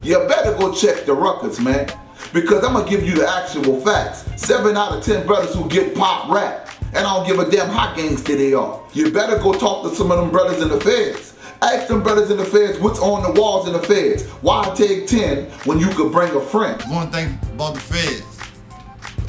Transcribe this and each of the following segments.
You better go check the records, man. Because I'm gonna give you the actual facts. 7 out of 10 brothers who get pop rap. And I don't give a damn how gangster they are. You better go talk to some of them brothers in the feds. Ask them brothers in the feds what's on the walls in the feds. Why take 10 when you could bring a friend? One thing about the feds,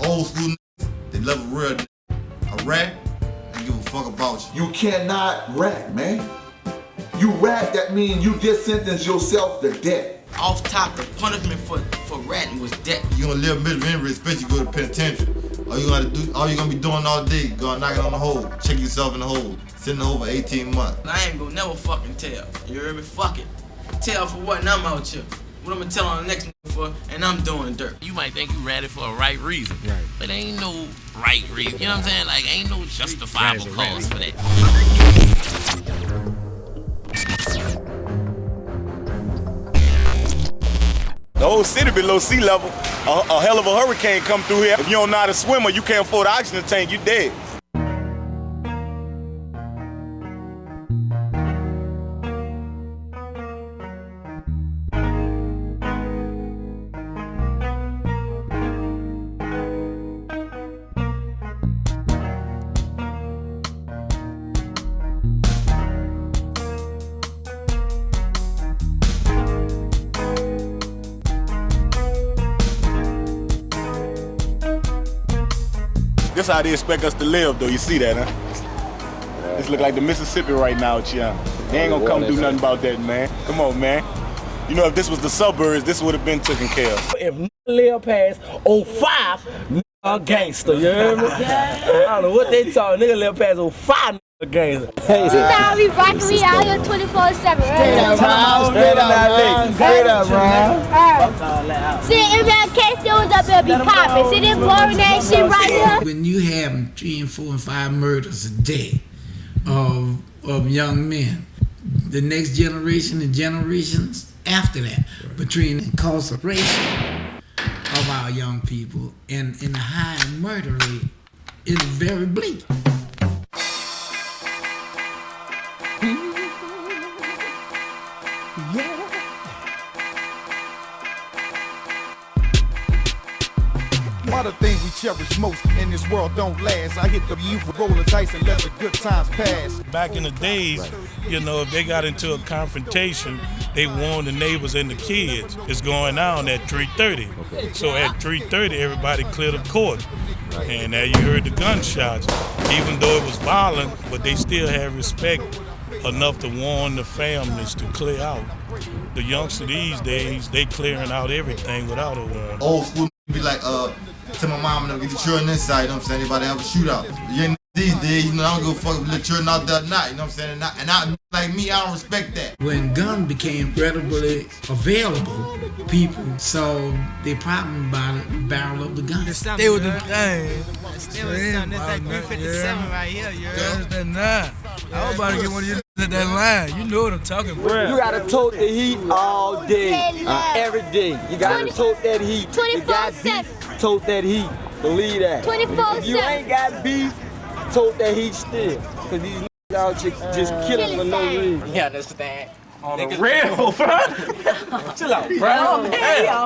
old school niggas, they love a real nigga. A rat, they give a fuck about you. You cannot rat, man. You rat, that means you just sentenced yourself to death. Off top, the punishment for ratting was death. You gonna live misery, especially you go to penitentiary. All you gonna be doing all day, going knocking on the hole, check yourself in the hole, sitting there over 18 months. I ain't gonna never fucking tell. You hear me? Fuck it. Tell for what, and I'm out here. What I'm gonna tell on the next nigga for, and I'm doing dirt. You might think you ratted for a right reason, but ain't no right reason. You know what I'm saying? Like, ain't no justifiable cause for that. The whole city below sea level. A hell of a hurricane come through here. If you don't know how to swim or you can't afford an oxygen tank, you dead. This how they expect us to live, though. You see that, huh? This look like the Mississippi right now, Chiana. They ain't gonna come do nothing about that, man. Come on, man. You know, if this was the suburbs, this would have been taken care of. If live past 05, a gangster, you hear me? I don't know what they talking. Nigga live past 05, a gangster. You know we rockin', we out here 24/7, right? Straight up, man. See, if that case still was up there, be poppin'. See this boring ass shit right here? When you have 3 and 4 and 5 murders a day of young men, the next generation and generations after that, between incarceration of our young people and the high murder rate, is very bleak. One of the things we cherish most in this world don't last. I hit the youth with roll the dice and let the good times pass. Back in the days, you know, if they got into a confrontation, they warned the neighbors and the kids. It's going on at 3:30. So at 3:30, everybody cleared the court. And now you heard the gunshots. Even though it was violent, but they still had respect enough to warn the families to clear out. The youngsters these days, they clearing out everything without a warning. Old school be like, tell my mom to get the children inside, you know what I'm saying? Anybody have a shootout. These days, you know, I don't give a fuck if the children out there or not, you know what I'm saying? And I, like me, I don't respect that. When guns became readily available, people saw the problem by the barrel of the gun. They was the thing. Still something that's like 357 right here, you heard? That's that 9. I was about to get one of you at that line. You know what I'm talking about. You gotta tote the heat all day, every day. You gotta tote that heat. You got beef, tote that heat. Believe that. 24/7. If you ain't got beef, tote that heat still. Cause these niggas out here just killing for no reason. You understand? On the real, bro. Chill out, bro.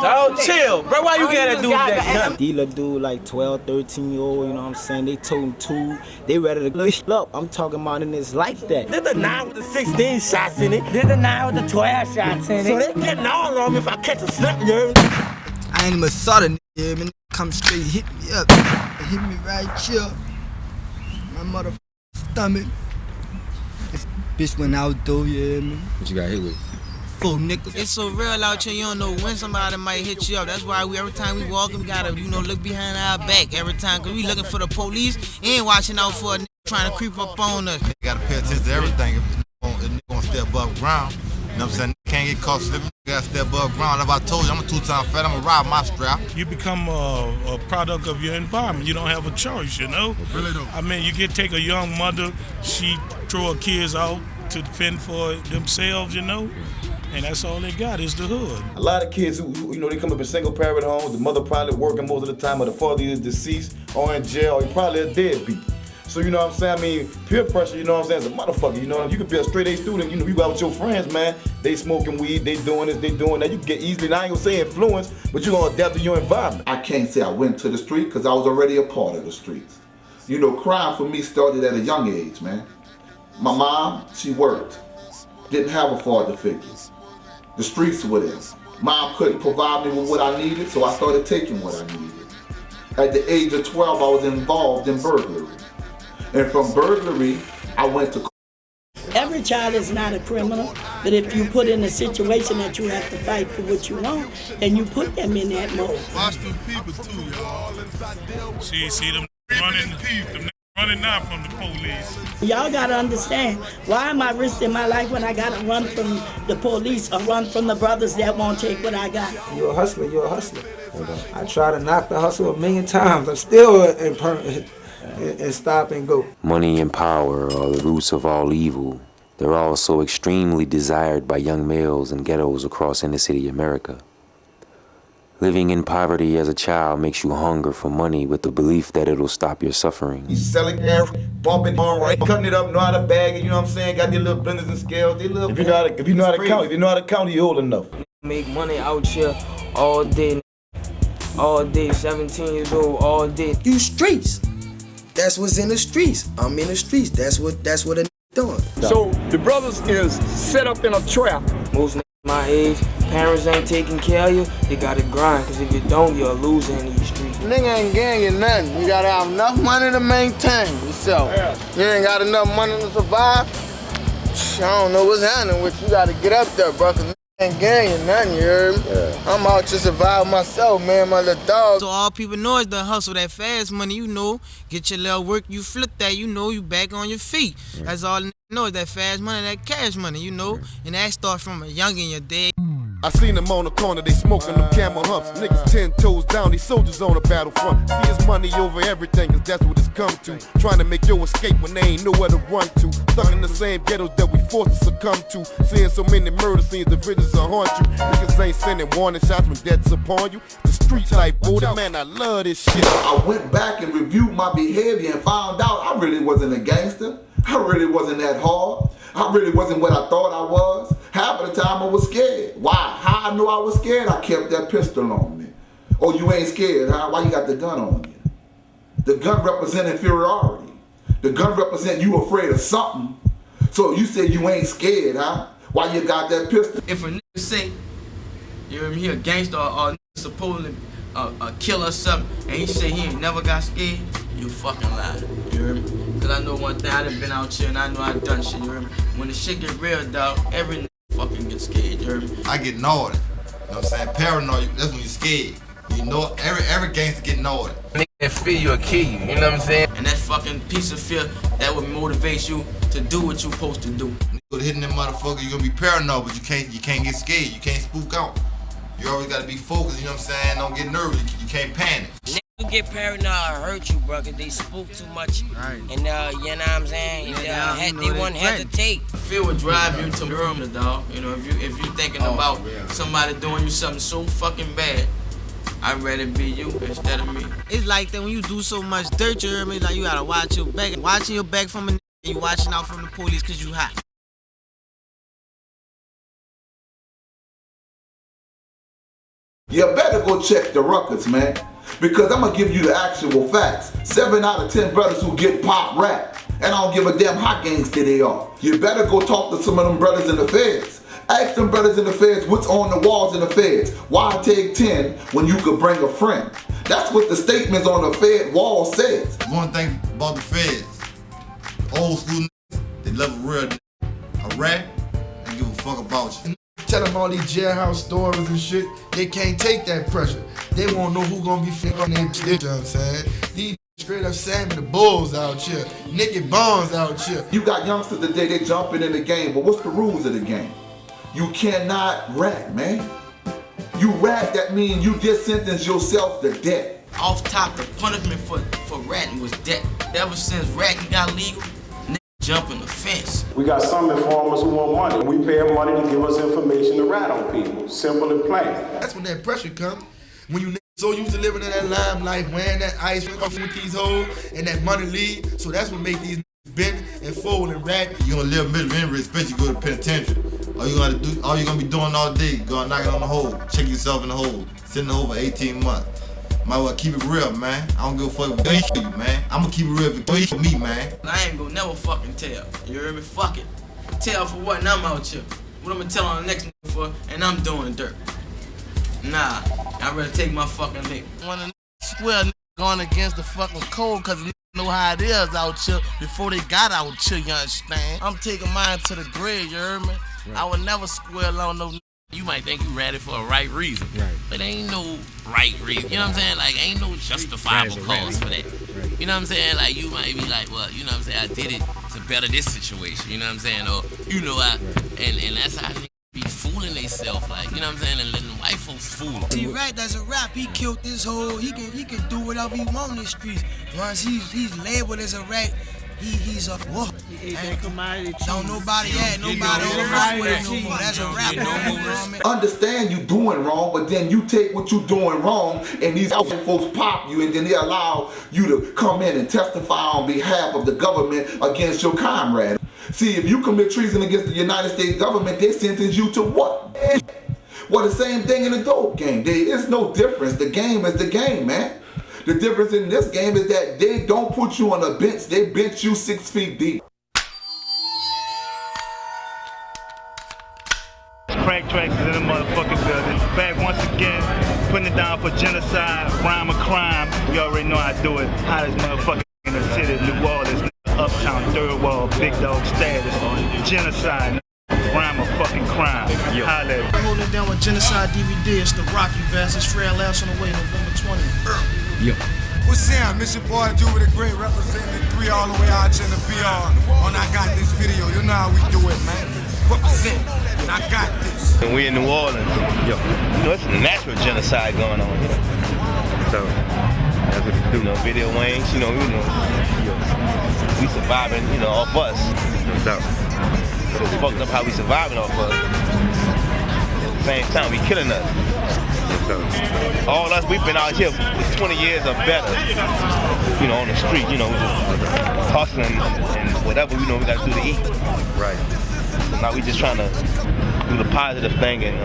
Don't chill, bro. Why you gotta do that? Dealer dude like 12, 13-year-old, you know what I'm saying? They told him 2. They ready to push up. I'm talking about and it's like that. There's the 9 with the 16 shots in it. There's the 9 with the 12 shots in it. So they getting all on me if I catch a slip, you hear me? I ain't even saw the nigga, man. Come straight, hit me up. Hit me right here. My motherfucking stomach. This bitch went out though, yeah, man. What you got hit with? 4 niggas. It's so real out here, you don't know when somebody might hit you up. That's why every time we walk, we gotta, look behind our back every time. Cause we looking for the police and watching out for a nigga trying to creep up on us. You gotta pay attention to everything if you gonna step above ground. You know what I'm saying? Can't get caught slipping. You gotta step above ground. Like I told you, I'm a 2-time fat. I'm gonna ride my strap. You become a product of your environment. You don't have a choice, you know? Really don't. I mean, you can take a young mother, she throw her kids out to fend for themselves, you know? And that's all they got is the hood. A lot of kids who they come up in single parent homes, the mother probably working most of the time, or the father is deceased or in jail, or he probably a deadbeat. So you know what I'm saying? I mean, peer pressure, you know what I'm saying, is a motherfucker, you know. You could be a straight A student, you know, you go out with your friends, man. They smoking weed, they doing this, they doing that. You can get easily, and I ain't gonna say influence, but you gonna adapt to your environment. I can't say I went to the street because I was already a part of the streets. You know, crime for me started at a young age, man. My mom, she worked. Didn't have a father figure. The streets were there. Mom couldn't provide me with what I needed, so I started taking what I needed. At the age of 12, I was involved in burglary. And from burglary, I went to... Every child is not a criminal, but if you put in a situation that you have to fight for what you want, then you put them in that mode. Watch them people too, y'all. See them running now from the police. Y'all gotta understand, why am I risking my life when I gotta run from the police or run from the brothers that won't take what I got? You're a hustler, you're a hustler. I try to knock the hustle a million times. I'm still in stop and go. Money and power are the roots of all evil. They're also extremely desired by young males in ghettos across inner city America. Living in poverty as a child makes you hunger for money with the belief that it'll stop your suffering. He's selling air, bumping on right, cutting it up, know how to bag it, you know what I'm saying? Got their little blenders and scales, they little. If you know how to count, you're old enough. Make money out here all day, 17 years old, all day. You streets. That's what's in the streets. I'm in the streets. That's what a doing. So the brothers is set up in a trap. Most my age, parents ain't taking care of you, they gotta grind, cause if you don't, you're a loser in these streets. Nigga ain't getting nothing. You gotta have enough money to maintain yourself. You ain't got enough money to survive. I don't know what's happening with you. You gotta get up there, bro, cause ain't getting nothing, you heard me? I'm out to survive myself, man, my little dog. So all people know is the hustle, that fast money, you know. Get your little work, you flip that, you know, you back on your feet. That's all they know is that fast money, that cash money, you know. And that starts from a young in your day. I seen them on the corner, they smoking them camel humps. Niggas 10 toes down, these soldiers on the battlefront. See his money over everything, cause that's what it's come to. Trying to make your escape when they ain't nowhere to run to. Stuck in the same ghettos that we forced to succumb to. Seeing so many murder scenes, the visions will haunt you. Niggas ain't sending warning shots when death's upon you. The street life, boy, man, I love this shit. I went back and reviewed my behavior and found out I really wasn't a gangster. I really wasn't that hard. I really wasn't what I thought I was. Half of the time I was scared. Why? How I knew I was scared? I kept that pistol on me. Oh, you ain't scared, huh? Why you got the gun on you? The gun represents inferiority. The gun represents you afraid of something. So you say you ain't scared, huh? Why you got that pistol? If a nigga say, you hear me, he a gangster or supposedly a killer or something, and he say he ain't never got scared, you fucking lie. You hear me? Cause I know one thing, I done been out here and I know I done shit, you hear me? When the shit get real, dog, every nigga fucking get scared, you hear me? I get naughty. You know what I'm saying? Paranoia, that's when you're scared. You know, every gangster get naughty. Nigga that fear you'll kill you, you know what I'm saying? And that fucking piece of fear, that would motivate you to do what you supposed to do. Nigga hitting that motherfucker, you're gonna be paranoid, but you can't get scared, you can't spook out. You always gotta be focused, you know what I'm saying? Don't get nervous, you can't panic. Niggas get paranoid or hurt you, bro, cause they spook too much. Right. And you know what I'm saying? They won't hesitate. Fear will drive you to murder, dog. You know, if you thinking about somebody doing you something so fucking bad, I'd rather be you instead of me. It's like that when you do so much dirt, you hear me? Like you gotta watch your back. Watching your back from a nigga, you watching out from the police cause you hot. You better go check the records, man. Because I'm gonna give you the actual facts. 7 out of 10 brothers who get pop rap. And I don't give a damn how gangster they are. You better go talk to some of them brothers in the feds. Ask them brothers in the feds what's on the walls in the feds. Why take 10 when you could bring a friend? That's what the statements on the fed wall says. One thing about the feds, old school niggas, they love a real nigga. A rat, they give a fuck about you. Tell them all these jailhouse stories and shit. They can't take that pressure. They won't know who gonna be on their shit, you know what I'm saying? These straight up Sammy the Bulls out here. Nicky Bonds out here. You got youngsters today, they jumping in the game, but what's the rules of the game? You cannot rat, man. You rat, that means you just sentence yourself to death. Off top, the punishment for ratting was death. Ever since ratting got legal, niggas jumping the fence. We got some informers who want money. We pay them money to give us information to rat on people. Simple and plain. That's when that pressure comes. When you So used to living in that limelight, wearing that ice, fucking with these hoes, and that money lead. So that's what make these bend and fold and rap. You gonna live miserable, especially go to penitentiary. All you gonna be doing all day, going knocking on the hole, check yourself in the hole, sitting in the hole for 18 months. Might well keep it real, man. I don't give a fuck with you, man. I'm gonna keep it real for me, man. I ain't gonna never fucking tell. You hear me? Fuck it. Tell for what and I'm out here. What I'm gonna tell on the next nigga for, and I'm doing dirt. Nah, I'd rather take my fucking nigga. When a square going against the fucking code, cause know how it is out here before they got out here, you understand? I'm taking mine to the grave, you heard me? Right. I would never square on no. You might think you read it for a right reason, right? But ain't no right reason. You know what I'm saying? Like, ain't no justifiable cause for that. Right. You know what I'm saying? Like, you might be like, well, you know what I'm saying? I did it to better this situation. You know what I'm saying? Or you know, and that's how niggas be fooling themselves, like, you know what I'm saying? And letting white folks fool them. See, right, that's a rap. He killed this whole. He can do whatever he want in the streets. Once he's labeled as a rat, he's a wolf. Don't nobody with him no more. That's a rap. Understand you doing wrong, but then you take what you doing wrong, and these other folks pop you, and then they allow you to come in and testify on behalf of the government against your comrade. See, if you commit treason against the United States government, they sentence you to what? Well, the same thing in the dope game. There is no difference. The game is the game, man. The difference in this game is that they don't put you on a bench. They bench you 6 feet deep. Crack tracks is in the motherfucking building. Back once again, putting it down for genocide, rhyme or crime. You already know I do it. Hottest motherfucking in the city, New Orleans, uptown, third wall, big dog status. Genocide, rhyme or fucking crime. Holla. I'm holding it down with Genocide DVD. It's the Rocky Bastards. Frail Laughs on the way, November 20th. Yo. What's up? It's your boy Do with a great representing 3 all the way out here in the BR on I Got This video. You know how we do it, man. Represent. I got this. And we in New Orleans. Yo. You know, it's a natural genocide going on here. So, that's what we do. You know, video wings, you know, we surviving, you know, off us. No doubt. But it's fucked up how we surviving off us. At the same time, we killing us. All us, we've been out here for 20 years or better, you know, on the street, you know, just hustling and whatever, you know, we gotta do to eat. Right. So now we just trying to do the positive thing and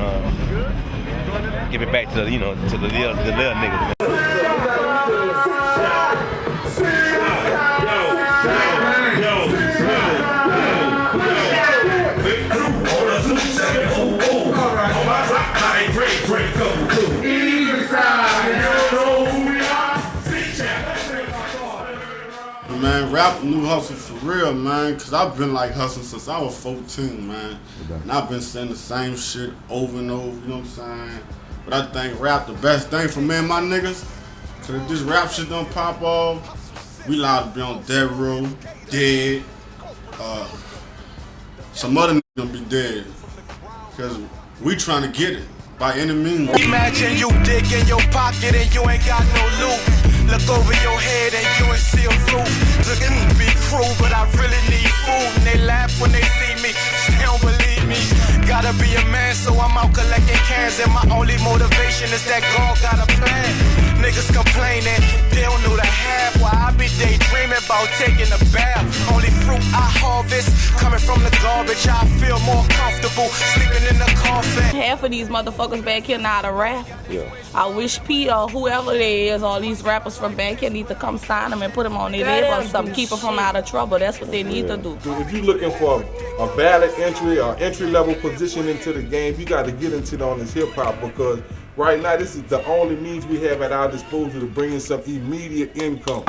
give it back to the, you know, to the little niggas. Man, rap new hustle for real, man, because I've been like hustling since I was 14, man. And I've been saying the same shit over and over, you know what I'm saying? But I think rap the best thing for me and my niggas, because if this rap shit don't pop off, we liable to be on death row, dead. Some other niggas gonna be dead, because we trying to get it by any means. Imagine you dig in your pocket and you ain't got no loot. Look over your head and you ain't see a fruit. Look at me, be cruel, but I really need food. And they laugh when they see me, they don't believe me. Gotta be a man, so I'm out collecting cans. And my only motivation is that God got a plan. Niggas complaining, they don't know the half. While I be daydreaming about taking a bath. Only fruit I harvest, coming from the garbage. I feel more comfortable sleeping in the coffin. Half of these motherfuckers back here not a rap. Yeah. I wish Pete or whoever they is, all these rappers from back here need to come sign them and put them on their label or something, keep them from out of trouble. That's what they need to do. If you're looking for a valid entry or entry-level position into the game, you got to get into it on this hip-hop, because right now this is the only means we have at our disposal to bring in some immediate income.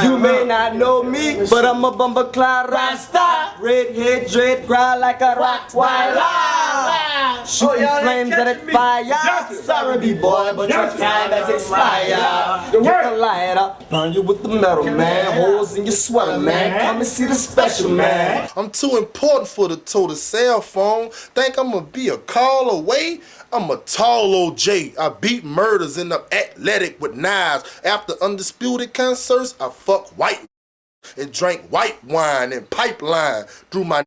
You may not know me, but I'm a bumper-clad rasta. Red-head, dread, growl like a rock wildlife. Shooting flames at it fire. Sorry, B-boy, but your time has expired. Get the lighter, burn you with the metal, man. Holes in your sweater, man. Come and see the special, man. I'm too important for the total cell phone. Think I'm gonna be a call away? I'm a tall OJ. I beat murders, end up athletic with knives. After undisputed concerts, I fuck white and drank white wine and pipeline through my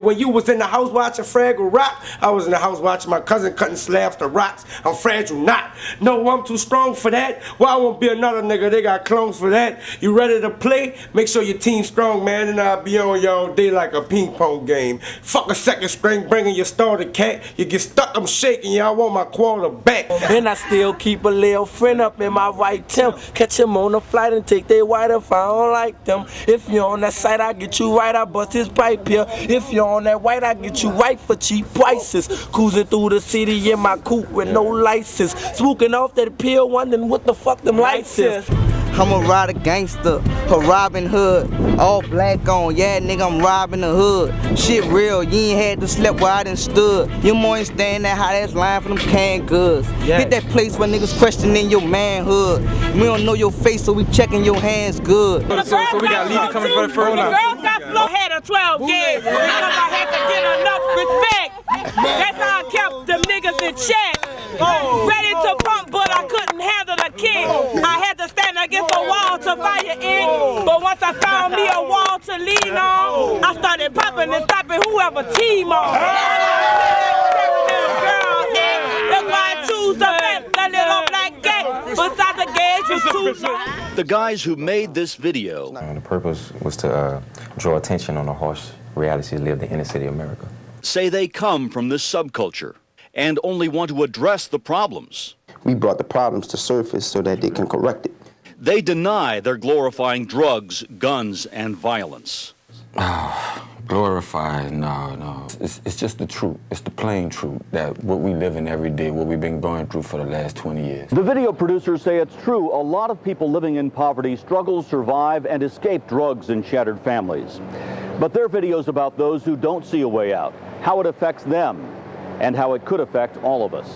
When you was in the house watching Fraggle Rock, I was in the house watching my cousin cutting slabs to rocks. I'm fragile not. No, I'm too strong for that. Well, I won't be another nigga. They got clones for that. You ready to play? Make sure your team's strong, man, and I'll be on you all day like a ping pong game. Fuck a second string, bringing your starter cat. You get stuck, I'm shaking you. I want my quarter back. And I still keep a little friend up in my right Tim. Catch him on the flight and take their white if I don't like them. If you're on that side, I get you right. I bust his pipe here. If you're on that white, I get you right for cheap prices. Cruising through the city in my coupe with no license. Spooking off that pill, wondering what the fuck them lights is. I'm a rider gangster, a Robin Hood, all black on, yeah nigga I'm robbing the hood. Shit real, you ain't had to sleep where I done stood. You more understand that how that's lying for them canned goods. Hit that place where niggas questioning your manhood. We don't know your face, so we checking your hands good. So we got Levy coming for the first The girls got flow, had a 12 gauge because I had to get enough respect. That's how I kept them niggas in check. Ready to pump, but I couldn't handle the kick. I had to stand against a wall to fire in. But once I found me a wall to lean on, I started popping and stopping whoever team on. That's why I choose the little black gate. Besides the gauge is too long. The guys who made this video. The purpose was to draw attention on the harsh realities of the inner city of America. Say they come from this subculture and only want to address the problems. We brought the problems to surface so that they can correct it. They deny they're glorifying drugs, guns, and violence. Glorify, no. It's just the truth. It's the plain truth that what we live in every day, what we've been going through for the last 20 years. The video producers say it's true. A lot of people living in poverty struggle, survive, and escape drugs and shattered families. But their videos about those who don't see a way out, how it affects them, and how it could affect all of us.